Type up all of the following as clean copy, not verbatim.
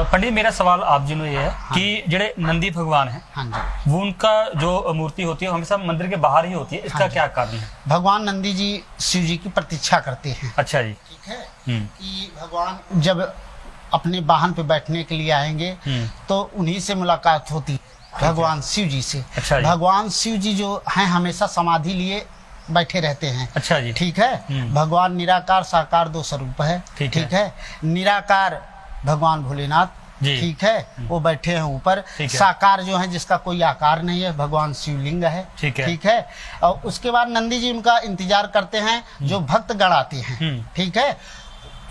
पंडित मेरा सवाल आप जी ने ये है कि जेडे नंदी भगवान है, हाँ जी, वो उनका जो मूर्ति होती है हमेशा मंदिर के बाहर ही होती है, इसका क्या कारण है? भगवान नंदी जी शिव जी की प्रतीक्षा करते हैं। अच्छा जी। ठीक है कि भगवान जब अपने वाहन पे बैठने के लिए आएंगे तो उन्हीं से मुलाकात होती है, भगवान शिव जी से। अच्छा जी। भगवान शिव जी जो हैं हमेशा समाधि लिए बैठे रहते हैं। अच्छा जी। ठीक है। भगवान निराकार साकार दो स्वरूप है। ठीक है। निराकार भगवान भोलेनाथ, ठीक है, वो बैठे हैं ऊपर। साकार जो है जिसका कोई आकार नहीं है, भगवान शिवलिंग है। ठीक है। और उसके बाद नंदी जी उनका इंतजार करते हैं जो भक्त गण आते हैं। ठीक है।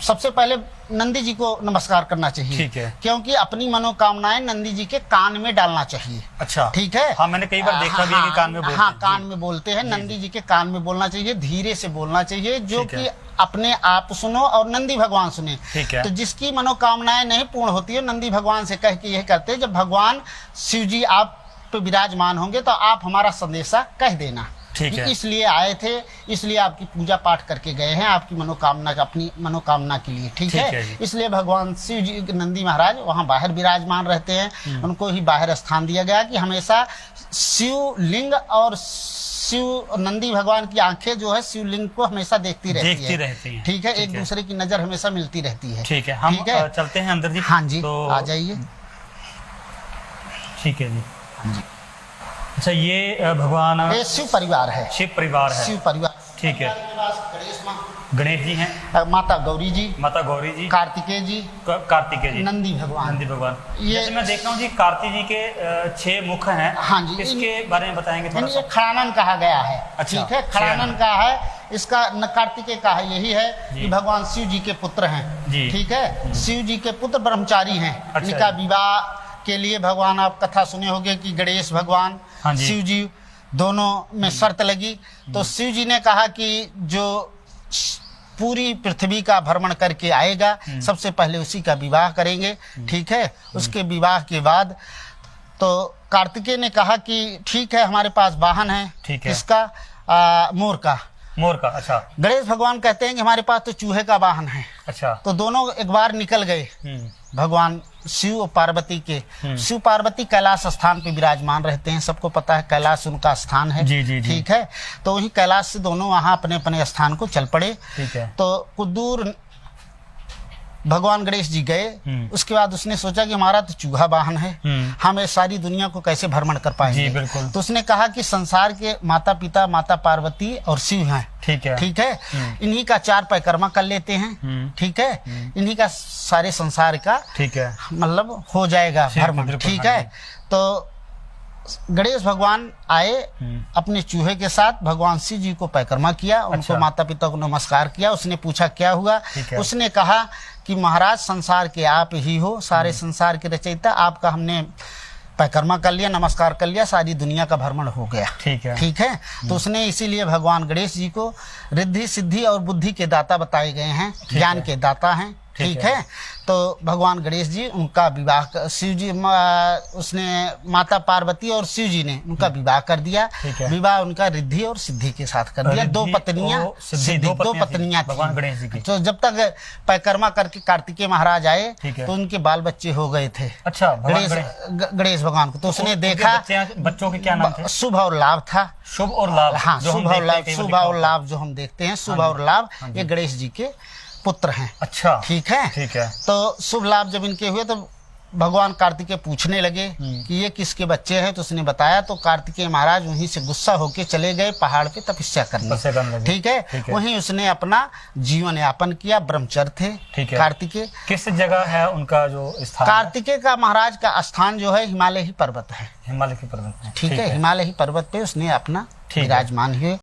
सबसे पहले नंदी जी को नमस्कार करना चाहिए। ठीक है। क्योंकि अपनी मनोकामनाएं नंदी जी के कान में डालना चाहिए। अच्छा। ठीक है। हाँ, मैंने कई बार देखा भी है कि कान में बोलते हैं। हाँ, कान में बोलते हैं। नंदी जी के कान में बोलना चाहिए, धीरे से बोलना चाहिए, जो कि अपने आप सुनो और नंदी भगवान सुने। ठीक है। तो जिसकी मनोकामनाएं नहीं पूर्ण होती है, नंदी भगवान से कह के यह करते हैं, जब भगवान शिव जी आप पे विराजमान होंगे तो आप हमारा संदेशा कह देना। ठीक है। इसलिए आए थे, इसलिए आपकी पूजा पाठ करके गए हैं, आपकी मनोकामना का, अपनी मनोकामना के लिए। ठीक है। इसलिए भगवान शिव जी नंदी महाराज वहाँ बाहर विराजमान रहते हैं। उनको ही बाहर स्थान दिया गया कि हमेशा शिवलिंग और शिव नंदी भगवान की आंखें जो है शिवलिंग को हमेशा देखती रहती है। ठीक है। एक दूसरे की नजर हमेशा मिलती रहती है। ठीक है। हम चलते हैं अंदर जी। हाँ जी, तो आ जाइए। ठीक है जी। हाँ जी। अच्छा, ये भगवान ये शिव परिवार है। शिव परिवार है। शिव परिवार। ठीक है। गणेश जी हैं, माता गौरी जी, माता गौरी जी, कार्तिकेय जी, कार्तिकेय जी, नंदी भगवान। नंदी भगवान। ये जैसे मैं देख रहा हूँ जी, कार्तिक जी के 6 मुख हैं। हाँ जी। इसके बारे में बताएंगे थोड़ा सा? खड़ानन कहा गया है। अच्छा, ठीक है। खड़ानन का है इसका, कार्तिकेय का है। यही है कि भगवान शिव जी के पुत्र हैं। ठीक है। शिव जी के पुत्र ब्रह्मचारी हैं। इनका विवाह के लिए भगवान, आप कथा सुने होंगे कि गणेश भगवान शिव जी दोनों में शर्त लगी, तो शिव जी ने कहा कि जो पूरी पृथ्वी का भ्रमण करके आएगा सबसे पहले उसी का विवाह करेंगे। ठीक है। उसके विवाह के बाद तो कार्तिकेय ने कहा कि ठीक है, हमारे पास वाहन है। किसका? मोर का। मोर का। अच्छा। गणेश भगवान कहते हैं कि हमारे पास तो चूहे का वाहन है। अच्छा। तो दोनों एक बार निकल गए भगवान शिव और पार्वती के। शिव पार्वती कैलाश स्थान पे विराजमान रहते हैं, सबको पता है कैलाश उनका स्थान है। जी। ठीक है। तो वही कैलाश से दोनों वहां अपने अपने स्थान को चल पड़े। ठीक है। तो कुछ दूर भगवान गणेश जी गए। उसके बाद उसने सोचा कि हमारा तो चूहा वाहन है, हम इस सारी दुनिया को कैसे भ्रमण कर पाएंगे। जी, बिल्कुल। तो उसने कहा कि संसार के माता पिता माता पार्वती और शिव हैं। ठीक है। ठीक है। इन्हीं का 4 परिक्रमा कर लेते हैं। ठीक है। इन्हीं का सारे संसार का, ठीक है, मतलब हो जाएगा भ्रमण। ठीक है। तो गणेश भगवान आए अपने चूहे के साथ, भगवान शिव जी को परिक्रमा किया। उनको माता पिता को नमस्कार किया। उसने पूछा क्या हुआ? उसने कहा कि महाराज संसार के आप ही हो, सारे संसार के रचयिता, आपका हमने परिक्रमा कर लिया, नमस्कार कर लिया, सारी दुनिया का भ्रमण हो गया। ठीक है। ठीक है। तो उसने इसीलिए भगवान गणेश जी को रिद्धि सिद्धि और बुद्धि के दाता बताए गए हैं, ज्ञान के दाता हैं। ठीक है। तो भगवान गणेश जी उनका विवाह, शिव जी उसने माता पार्वती और शिव जी ने उनका विवाह कर दिया। विवाह उनका रिद्धि और सिद्धि के साथ कर दिया। 2 पत्नियां, दो पत्नियां भगवान गणेश जी की। तो जब तक परिक्रमा करके कार्तिकेय महाराज आए तो उनके बाल बच्चे हो गए थे। अच्छा। गणेश भगवान को तो उसने देखा, बच्चों के क्या नाम थे? शुभ और लाभ था। शुभ और लाभ। हाँ, शुभ और लाभ। शुभ और लाभ जो हम देखते हैं, शुभ और लाभ, ये गणेश जी के पुत्र हैं। अच्छा। ठीक है। ठीक है। तो शुभ लाभ जब इनके हुए तो भगवान कार्तिकेय पूछने लगे कि ये किसके बच्चे हैं, तो उसने बताया। तो कार्तिकेय महाराज वहीं से गुस्सा होके चले गए पहाड़ पे तपस्या करने। ठीक है। वहीं उसने अपना जीवन यापन किया, ब्रह्मचर्य थे कार्तिकेय। किस जगह है उनका जो स्थान? कार्तिकेय का महाराज का स्थान जो है हिमालय ही पर्वत है। हिमालय की पर्वत। ठीक है। हिमालय ही पर्वत पे उसने अपना विराजमान हुए।